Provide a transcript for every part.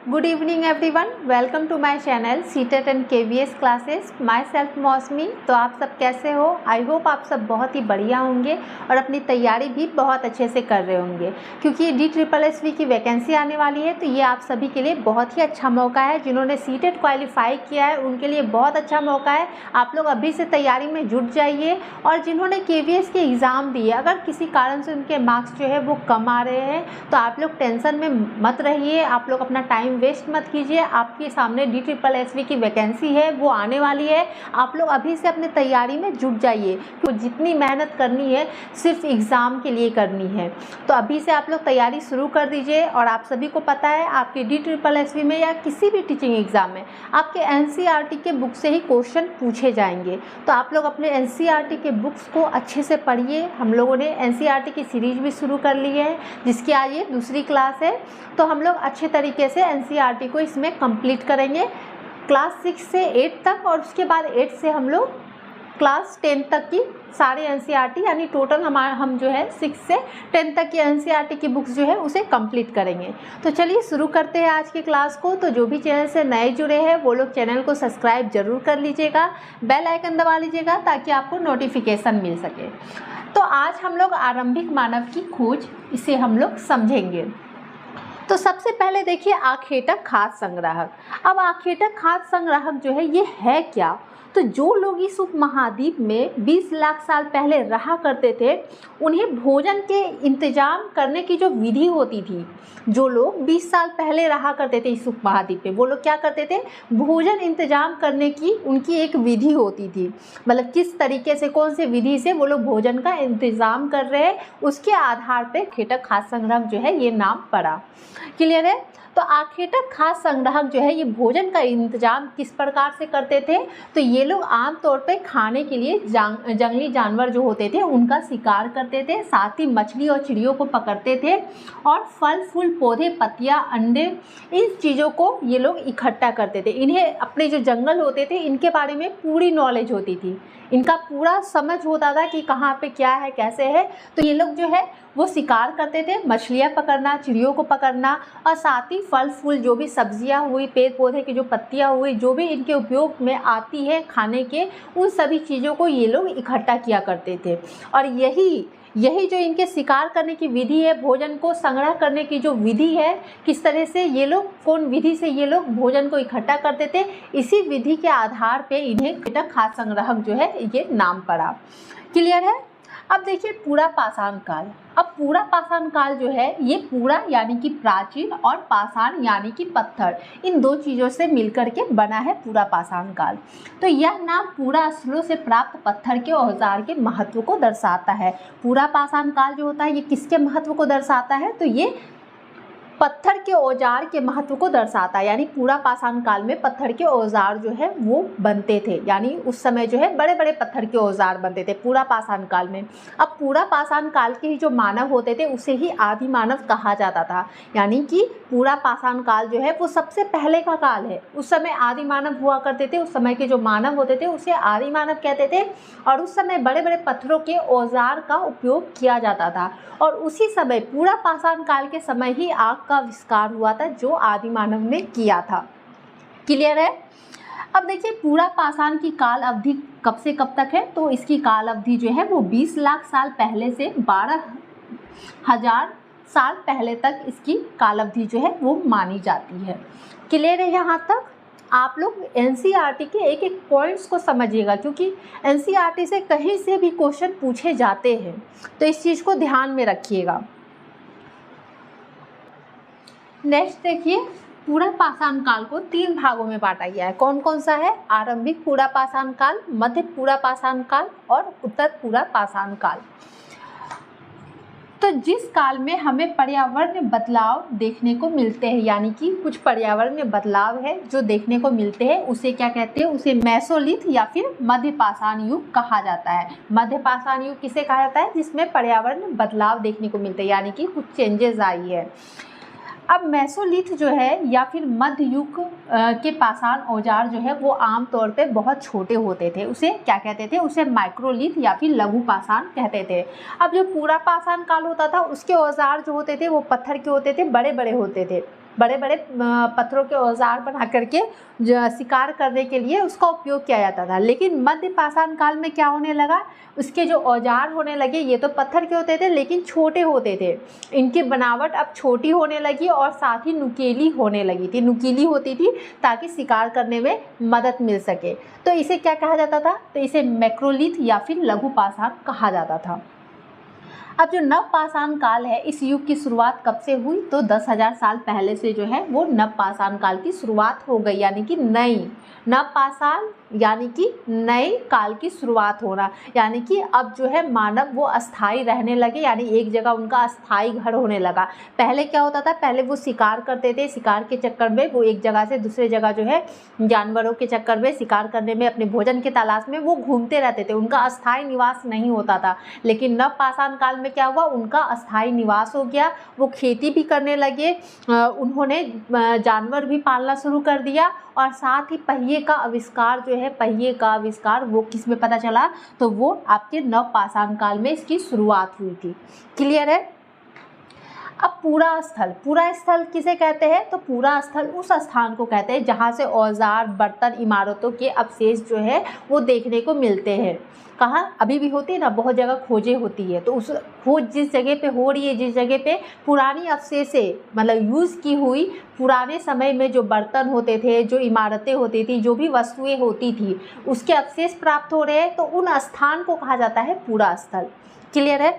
Good evening everyone, welcome to my channel CTET and KVS classes. Myself Mousami. तो आप सब कैसे हो? आई होप आप सब बहुत ही बढ़िया होंगे और अपनी तैयारी भी बहुत अच्छे से कर रहे होंगे, क्योंकि DSSSB की वैकेंसी आने वाली है। तो ये आप सभी के लिए बहुत ही अच्छा मौका है। जिन्होंने सीटेट क्वालिफाई किया है उनके लिए बहुत अच्छा मौका है। आप लोग अभी से तैयारी में जुट जाइए। और जिन्होंने KVS के एग्ज़ाम दिए, अगर किसी कारण से उनके मार्क्स जो है वो कम आ रहे हैं, तो आप लोग टेंशन में मत रहिए। आप लोग अपना टाइम वेस्ट मत कीजिए। आपके सामने DSSSB की वैकेंसी है वो आने वाली है। आप लोग अभी से अपनी तैयारी में जुट जाइए। तो जितनी मेहनत करनी है सिर्फ एग्ज़ाम के लिए करनी है। तो अभी से आप लोग तैयारी शुरू कर दीजिए। और आप सभी को पता है आपके DSSSB में या किसी भी टीचिंग एग्ज़ाम में आपके NCERT के बुक से ही क्वेश्चन पूछे जाएंगे। तो आप लोग अपने NCERT के बुक्स को अच्छे से पढ़िए। हम लोगों ने NCERT की सीरीज भी शुरू कर ली है, जिसकी आज ये दूसरी क्लास है। तो हम लोग अच्छे तरीके से NCERT को इसमें कंप्लीट करेंगे, क्लास 6 से 8 तक। और उसके बाद 8 से हम लोग क्लास 10 तक की सारे NCERT यानी टोटल हम जो है 6 से 10 तक की NCERT की बुक्स जो है उसे कंप्लीट करेंगे। तो चलिए शुरू करते हैं आज की क्लास को। तो जो भी चैनल से नए जुड़े हैं वो लोग चैनल को सब्सक्राइब जरूर कर लीजिएगा, बेल आइकन दबा लीजिएगा ताकि आपको नोटिफिकेशन मिल सके। तो आज हम लोग आरंभिक मानव की खोज, इसे हम लोग समझेंगे। तो सबसे पहले देखिए आखेटक खाद्य संग्राहक। अब आखेटक खाद्य संग्राहक जो है ये है क्या? तो जो लोग इस उपमहाद्वीप में 20 लाख साल पहले रहा करते थे, उन्हें भोजन के इंतजाम करने की जो विधि होती थी, जो लोग 20 साल पहले रहा करते थे इस उपमहाद्वीप पे, वो लोग क्या करते थे? भोजन इंतजाम करने की उनकी एक विधि होती थी। मतलब किस तरीके से, कौन से विधि से वो लोग भोजन का इंतजाम कर रहे हैं, उसके आधार पे आखेटक खाद्य संग्राहक जो है ये नाम पड़ा। क्लियर है? तो आखेटक खाद्य संग्राहक जो है ये भोजन का इंतजाम किस प्रकार से करते थे? तो ये लोग आमतौर पे खाने के लिए जंगली जानवर जो होते थे उनका शिकार करते थे, साथ ही मछली और चिड़ियों को पकड़ते थे, और फल फूल पौधे पत्तियां अंडे इन चीज़ों को ये लोग इकट्ठा करते थे। इन्हें अपने जो जंगल होते थे इनके बारे में पूरी नॉलेज होती थी, इनका पूरा समझ होता था कि कहाँ पे क्या है कैसे है। तो ये लोग जो है वो शिकार करते थे, मछलियाँ पकड़ना, चिड़ियों को पकड़ना, और साथ ही फल फूल जो भी सब्जियाँ हुई, पेड़ पौधे की जो पत्तियाँ हुई, जो भी इनके उपयोग में आती है खाने के, उन सभी चीज़ों को ये लोग इकट्ठा किया करते थे। और यही जो इनके शिकार करने की विधि है, भोजन को संग्रह करने की जो विधि है, किस तरह से ये लोग, कौन विधि से ये लोग भोजन को इकट्ठा करते थे, इसी विधि के आधार पे इन्हें आखेटक खाद्य संग्राहक जो है ये नाम पड़ा। क्लियर है? अब देखिए पूरा पाषाण काल। अब पूरा पाषाण काल जो है ये पूरा यानी कि प्राचीन और पाषाण यानी कि पत्थर, इन दो चीज़ों से मिलकर के बना है पूरा पाषाण काल। तो यह नाम पूरा स्थलों से प्राप्त पत्थर के औजार के महत्व को दर्शाता है। पूरा पाषाण काल जो होता है ये किसके महत्व को दर्शाता है? तो ये पत्थर के औजार के महत्व को दर्शाता है। यानी पूरा पाषाण काल में पत्थर के औजार जो है वो बनते थे, यानी उस समय जो है बड़े बड़े पत्थर के औजार बनते थे पूरा पाषाण काल में। अब पूरा पाषाण काल के ही जो मानव होते थे उसे ही आदि मानव कहा जाता था। यानी कि पूरा पाषाण काल जो है वो सबसे पहले का काल है। उस समय आदि मानव हुआ करते थे, उस समय के जो मानव होते थे उसे आदि मानव कहते थे। और उस समय बड़े बड़े पत्थरों के औजार का उपयोग किया जाता था। और उसी समय पूरा पाषाण काल के समय ही आग का आविष्कार हुआ था, जो आदि मानव ने किया था। क्लियर है? अब देखिए पूरा पाषाण की काल अवधि कब से कब तक है? तो इसकी काल अवधि जो है वो 20 लाख साल पहले से 12,000 साल पहले तक इसकी काल अवधि जो है वो मानी जाती है। क्लियर है? यहाँ तक आप लोग NCERT के एक एक पॉइंट्स को समझिएगा, क्योंकि NCERT से कहीं से भी क्वेश्चन पूछे जाते हैं, तो इस चीज़ को ध्यान में रखिएगा। नेक्स्ट देखिए पूरा पाषाण काल को 3 भागों में बांटा गया है। कौन कौन सा है? आरंभिक पूरा पाषाण काल, मध्य पूरा पाषाण काल और उत्तर पूरा पाषाण काल। तो जिस काल में हमें पर्यावरण में बदलाव देखने को मिलते हैं, यानी कि कुछ पर्यावरण में बदलाव है जो देखने को मिलते हैं, उसे क्या कहते हैं? उसे मेसोलिथ या फिर मध्य पाषाण युग कहा जाता है। मध्य पाषाण युग किसे कहा जाता है? जिसमें पर्यावरण में बदलाव देखने को मिलते हैं, यानी कि कुछ चेंजेस आई है। अब मेसोलिथ जो है या फिर मध्य युग के पाषाण औजार जो है वो आमतौर पे बहुत छोटे होते थे, उसे क्या कहते थे? उसे माइक्रोलिथ या फिर लघु पाषाण कहते थे। अब जो पूरा पाषाण काल होता था उसके औजार जो होते थे वो पत्थर के होते थे, बड़े बड़े होते थे। बड़े बड़े पत्थरों के औजार बना करके शिकार करने के लिए उसका उपयोग किया जाता था। लेकिन मध्य पाषाण काल में क्या होने लगा, उसके जो औजार होने लगे ये तो पत्थर के होते थे लेकिन छोटे होते थे। इनकी बनावट अब छोटी होने लगी और साथ ही नुकीली होने लगी थी, नुकीली होती थी ताकि शिकार करने में मदद मिल सके। तो इसे क्या कहा जाता था, तो इसे मैक्रोलिथ या फिर लघु पाषाण कहा जाता था। अब जो नव पाषाण काल है, इस युग की शुरुआत कब से हुई, तो 10,000 साल पहले से जो है वो नव पाषाण काल की शुरुआत हो गई, यानी कि नई नव पाषाण यानी कि नए काल की शुरुआत होना, यानी कि अब जो है मानव वो अस्थाई रहने लगे, यानी एक जगह उनका अस्थाई घर होने लगा। पहले क्या होता था, पहले वो शिकार करते थे, शिकार के चक्कर में वो एक जगह से दूसरे जगह जो है जानवरों के चक्कर में शिकार करने में, अपने भोजन के तलाश में वो घूमते रहते थे, उनका अस्थाई निवास नहीं होता था। लेकिन नव पाषाण काल में क्या हुआ, उनका अस्थाई निवास हो गया, वो खेती भी करने लगे, उन्होंने जानवर भी पालना शुरू कर दिया और साथ ही पहिए का आविष्कार जो है, पहिए का आविष्कार वो किस में पता चला, तो वो आपके नव पाषाण काल में इसकी शुरुआत हुई थी। क्लियर है। अब पूरा स्थल किसे कहते हैं, तो पूरा स्थल उस स्थान को कहते हैं जहाँ से औजार, बर्तन, इमारतों के अवशेष जो है वो देखने को मिलते हैं। कहाँ अभी भी होती है ना, बहुत जगह खोजें होती है, तो उस खोज जिस जगह पे हो रही है, जिस जगह पे पुरानी अवशेषें मतलब यूज़ की हुई पुराने समय में जो बर्तन होते थे, जो इमारतें होती थी, जो भी वस्तुएं होती थी, उसके अवशेष प्राप्त हो रहे हैं, तो उन स्थान को कहा जाता है पूरा स्थल। क्लियर है।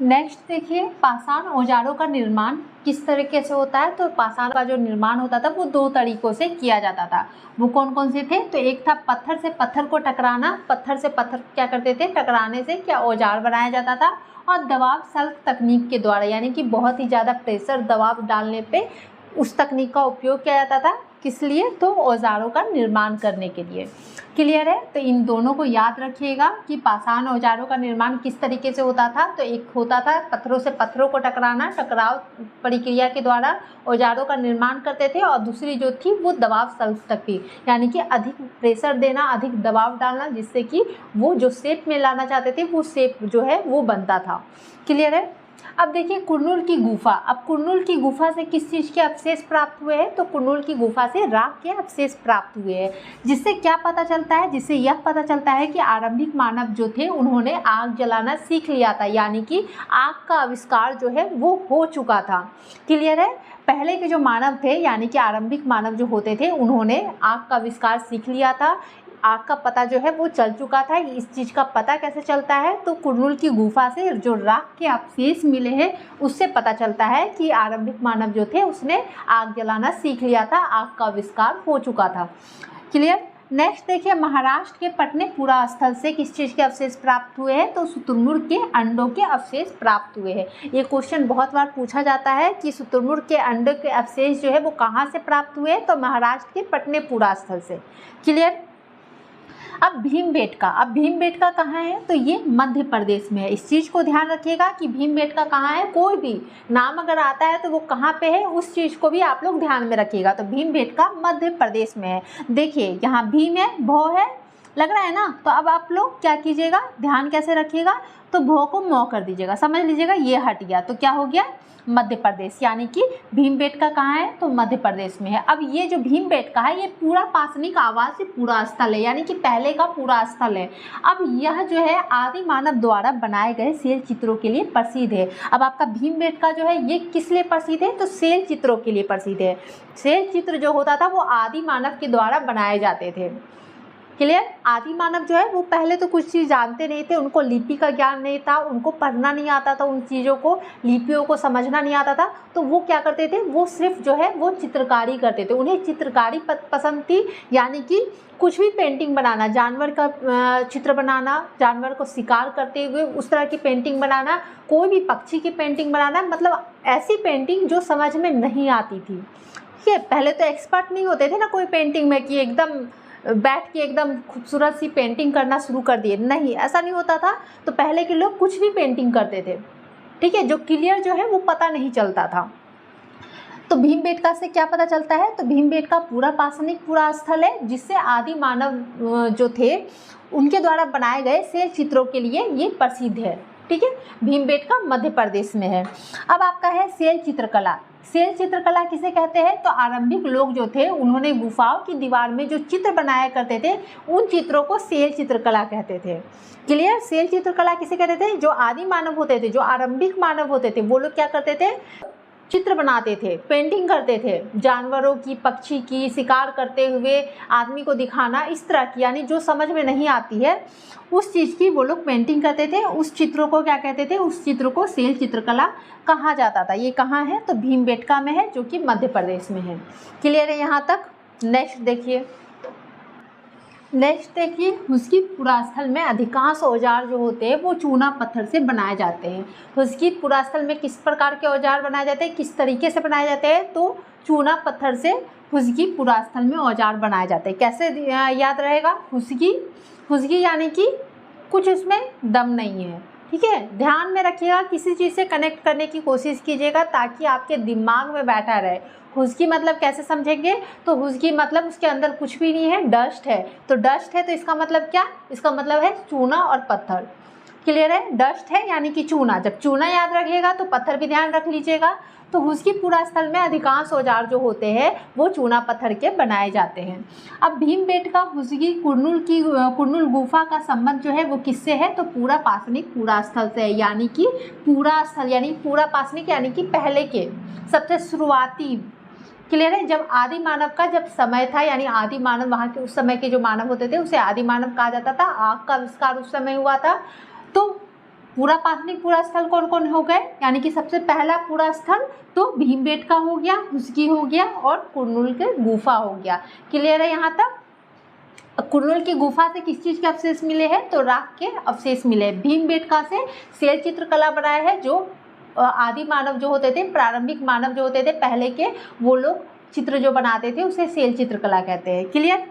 नेक्स्ट देखिए, पाषाण औजारों का निर्माण किस तरीके से होता है। तो पाषाण का जो निर्माण होता था वो 2 तरीकों से किया जाता था। वो कौन कौन से थे, तो एक था पत्थर से पत्थर को टकराना, पत्थर से पत्थर क्या करते थे, टकराने से क्या औजार बनाया जाता था, और दबाव सल्क तकनीक के द्वारा, यानी कि बहुत ही ज़्यादा प्रेशर दबाव डालने पे उस तकनीक का उपयोग किया जाता था। किस लिए, तो औजारों का निर्माण करने के लिए। क्लियर है। तो इन दोनों को याद रखिएगा कि पाषाण औजारों का निर्माण किस तरीके से होता था। तो एक होता था पत्थरों से पत्थरों को टकराना, टकराव प्रक्रिया के द्वारा औजारों का निर्माण करते थे, और दूसरी जो थी वो दबाव सल्क तकनीक, यानी कि अधिक प्रेशर देना, अधिक दबाव डालना, जिससे कि वो जो शेप में लाना चाहते थे वो शेप जो है वो बनता था। क्लियर है। अब देखिए कुरनूल की गुफा। अब कुरनूल की गुफा से किस चीज़ के अवशेष प्राप्त हुए हैं, तो कुरनूल की गुफा से राख के अवशेष प्राप्त हुए हैं। जिससे क्या पता चलता है, जिससे यह पता चलता है कि आरंभिक मानव जो थे उन्होंने आग जलाना सीख लिया था, यानी कि आग का आविष्कार जो है वो हो चुका था। क्लियर है। पहले के जो मानव थे यानी कि आरंभिक मानव जो होते थे उन्होंने आग का आविष्कार सीख लिया था, आग का पता जो है वो चल चुका था। इस चीज़ का पता कैसे चलता है, तो कुरनूल की गुफा से जो राख के अवशेष मिले हैं उससे पता चलता है कि आरंभिक मानव जो थे उसने आग जलाना सीख लिया था, आग का आविष्कार हो चुका था। क्लियर। नेक्स्ट देखिए, महाराष्ट्र के पटनेपुरा स्थल से किस चीज़ के अवशेष प्राप्त हुए हैं, तो शुतुरमुर्ग के अंडों के अवशेष प्राप्त हुए हैं। ये क्वेश्चन बहुत बार पूछा जाता है कि शुतुरमुर्ग के अंडों के अवशेष जो है वो कहाँ से प्राप्त हुए, तो महाराष्ट्र के पटनेपुरा स्थल से। क्लियर। अब भीमबेटका कहाँ है, तो ये मध्य प्रदेश में है। इस चीज़ को ध्यान रखिएगा कि भीमबेटका कहाँ है, कोई भी नाम अगर आता है तो वो कहाँ पे है, उस चीज़ को भी आप लोग ध्यान में रखिएगा। तो भीमबेटका मध्य प्रदेश में है। देखिए यहाँ भीम है, भौ है, लग रहा है ना। तो अब आप लोग क्या कीजिएगा, ध्यान कैसे रखिएगा, तो भौ को मौ कर दीजिएगा, समझ लीजिएगा ये हट गया, तो क्या हो गया मध्य प्रदेश, यानी कि भीमबेटका कहाँ है, तो मध्य प्रदेश में है। अब ये जो भीमबेटका है ये पूरा पाषाणिक आवास से पूरा स्थल है, यानी कि पहले का पूरा स्थल है। अब यह जो है आदि मानव द्वारा बनाए गए शैल चित्रों के लिए प्रसिद्ध है। अब आपका भीमबेटका जो है ये किस लिए प्रसिद्ध है, तो शैल चित्रों के लिए प्रसिद्ध है। शैल चित्र जो होता था वो आदि मानव के द्वारा बनाए जाते थे। क्लियर। आदि मानव जो है वो पहले तो कुछ चीज़ जानते नहीं थे, उनको लिपि का ज्ञान नहीं था, उनको पढ़ना नहीं आता था, उन चीज़ों को, लिपियों को समझना नहीं आता था। तो वो क्या करते थे, वो सिर्फ जो है वो चित्रकारी करते थे, उन्हें चित्रकारी पसंद थी, यानी कि कुछ भी पेंटिंग बनाना, जानवर का चित्र बनाना, जानवर को शिकार करते हुए उस तरह की पेंटिंग बनाना, कोई भी पक्षी की पेंटिंग बनाना, मतलब ऐसी पेंटिंग जो समझ में नहीं आती थी। ठीक है। पहले तो एक्सपर्ट नहीं होते थे ना कोई पेंटिंग में कि एकदम बैठ के एकदम खूबसूरत सी पेंटिंग करना शुरू कर दिए, नहीं, ऐसा नहीं होता था। तो पहले के लोग कुछ भी पेंटिंग करते थे। ठीक है। जो क्लियर जो है वो पता नहीं चलता था। तो भीमबेटका से क्या पता चलता है, तो भीमबेटका पूरा पाषाणिक पूरा स्थल है जिससे आदि मानव जो थे उनके द्वारा बनाए गए शैल चित्रों के लिए ये प्रसिद्ध है। ठीक है, भीमबेटका मध्य प्रदेश में है। अब आपका है शैल चित्रकला। शैल चित्रकला किसे कहते हैं? तो आरंभिक लोग जो थे उन्होंने गुफाओं की दीवार में जो चित्र बनाया करते थे उन चित्रों को शैल चित्रकला कहते थे। क्लियर? शैल चित्रकला किसे कहते थे? जो आदि मानव होते थे, जो आरंभिक मानव होते थे, वो लोग क्या करते थे? चित्र बनाते थे, पेंटिंग करते थे, जानवरों की, पक्षी की, शिकार करते हुए आदमी को दिखाना, इस तरह की, यानी जो समझ में नहीं आती है उस चीज़ की वो लोग पेंटिंग करते थे। उस चित्रों को क्या कहते थे? उस चित्र को शैल चित्रकला कहा जाता था। ये कहाँ है? तो भीमबेटका में है, जो कि मध्य प्रदेश में है। क्लियर है यहाँ तक? नेक्स्ट देखिए, हुस्की पुरास्थल में अधिकांश औजार जो होते हैं वो चूना पत्थर से बनाए जाते हैं। हुस्की पुरास्थल में किस प्रकार के औजार बनाए जाते हैं, किस तरीके से बनाए जाते हैं? तो चूना पत्थर से हुस्की पुरास्थल में औजार बनाए जाते हैं। कैसे याद रहेगा? हुस्की यानी कि कुछ उसमें दम नहीं है, ठीक है, ध्यान में रखिएगा, किसी चीज़ से कनेक्ट करने की कोशिश कीजिएगा ताकि आपके दिमाग में बैठा रहे। हुस्की मतलब कैसे समझेंगे? तो हुस्की मतलब उसके अंदर कुछ भी नहीं है, डस्ट है। तो डस्ट है तो इसका मतलब क्या? इसका मतलब है चूना और पत्थर। क्लियर है? डस्ट है यानी कि चूना। जब चूना याद रखिएगा तो पत्थर भी ध्यान रख लीजिएगा। तो हुस्की पुरास्थल में अधिकांश औजार जो होते हैं वो चूना पत्थर के बनाए जाते हैं। अब भीमबेटका हुस्की कुरनूल गुफा का संबंध जो है वो किससे है? तो पूरा पाषाणिक पुरास्थल से है, यानी कि पूरा स्थल, यानी पूरा पाषाणिक यानी कि पहले के सबसे शुरुआती। क्लियर है? जब आदि मानव का जब समय था, यानी आदि मानव, वहाँ के उस समय के जो मानव होते थे उसे आदि मानव कहा जाता था। आग का आविष्कार उस समय हुआ था। तो पूरा पाषाणिक पूरा स्थल कौन कौन हो गए? यानी कि सबसे पहला पूरा स्थल तो भीमबेटका हो गया, हुस्की हो गया और कुरनूल के गुफा हो गया। क्लियर है यहाँ तक? कुरनूल की गुफा से किस चीज़ के अवशेष मिले हैं? तो राख के अवशेष मिले। भीमबेटका से शैल चित्रकला बनाया है। जो आदि मानव जो होते थे, प्रारंभिक मानव जो होते थे पहले के, वो लोग चित्र जो बनाते थे उसे शैल चित्रकला कहते हैं। क्लियर?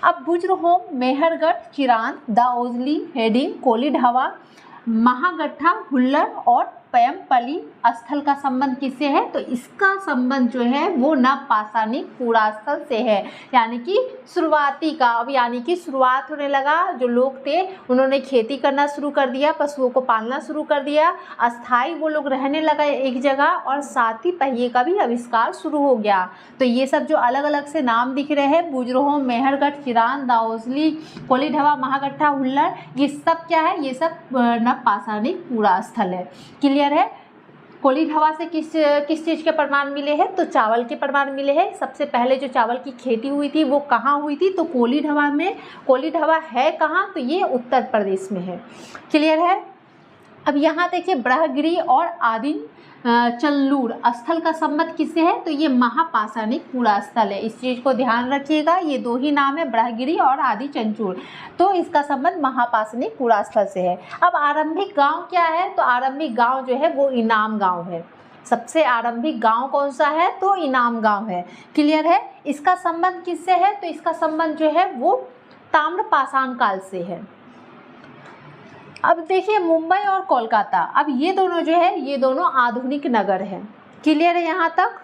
अब बुज्रहोम, मेहरगढ़, चिरांद, दाओजली, हेडिंग, कोलीढावा, महागट्ठा, हुल्लर और पयमपल्ली स्थल का संबंध किससे है? तो इसका संबंध जो है वो नवपाषाणिक पुरास्थल से है, यानी कि शुरुआती का। अब यानी कि शुरुआत होने लगा, जो लोग थे उन्होंने खेती करना शुरू कर दिया, पशुओं को पालना शुरू कर दिया, अस्थाई वो लोग रहने लगा एक जगह, और साथ ही पहिए का भी आविष्कार शुरू हो गया। तो ये सब जो अलग अलग से नाम दिख रहे हैं, बुज्रहोम, मेहरगढ़, चिरांद, दाओजली, कोलीढावा, महागट्ठा, हुल्लर, ये सब क्या है? ये सब नवपाषाणिक पुरास्थल है। क्लियर है? कोलीढावा से किस चीज़ के प्रमाण मिले हैं? तो चावल के प्रमाण मिले हैं। सबसे पहले जो चावल की खेती हुई थी वो कहाँ हुई थी? तो कोलीढावा में। कोलीढावा है कहाँ? तो ये उत्तर प्रदेश में है। क्लियर है? अब यहाँ देखिए, ब्रह्मगिरी और आदि चल्लूर स्थल का संबंध किससे है? तो ये महापाषाणिक पुरास्थल है। इस चीज़ को ध्यान रखिएगा, ये दो ही नाम है, ब्रह्मगिरी और आदि चंचूर। तो इसका संबंध महापाषाणिक पुरास्थल से है। अब आरंभिक गांव क्या है? तो आरंभिक गांव जो है वो इनाम गांव है। सबसे आरंभिक गांव कौन सा है? तो इनाम गांव है। क्लियर है? इसका संबंध किससे है? तो इसका संबंध जो है वो ताम्रपाषाण काल से है। अब देखिए, मुंबई और कोलकाता, अब ये दोनों जो है ये दोनों आधुनिक नगर हैं। क्लियर है यहाँ तक?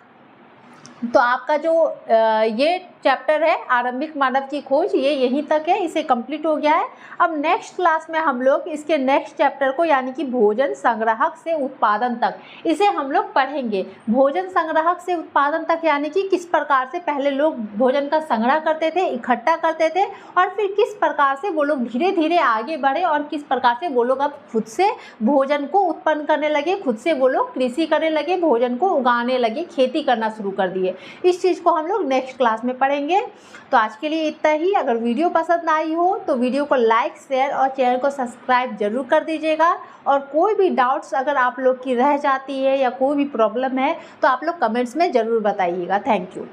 तो आपका जो ये चैप्टर है आरंभिक मानव की खोज, ये यहीं तक है, इसे कंप्लीट हो गया है। अब नेक्स्ट क्लास में हम लोग इसके नेक्स्ट चैप्टर को, यानी कि भोजन संग्राहक से उत्पादन तक, इसे हम लोग पढ़ेंगे। भोजन संग्राहक से उत्पादन तक यानी कि किस प्रकार से पहले लोग भोजन का संग्रह करते थे, इकट्ठा करते थे, और फिर किस प्रकार से वो लोग धीरे धीरे आगे बढ़े और किस प्रकार से वो लोग अब खुद से भोजन को उत्पन्न करने लगे, खुद से वो लोग कृषि करने लगे, भोजन को उगाने लगे, खेती करना शुरू कर दिए। इस चीज़ को हम लोग नेक्स्ट क्लास में पढ़ेंगे। तो आज के लिए इतना ही। अगर वीडियो पसंद आई हो तो वीडियो को लाइक, शेयर और चैनल को सब्सक्राइब जरूर कर दीजिएगा। और कोई भी डाउट्स अगर आप लोग की रह जाती है या कोई भी प्रॉब्लम है तो आप लोग कमेंट्स में ज़रूर बताइएगा। Thank you.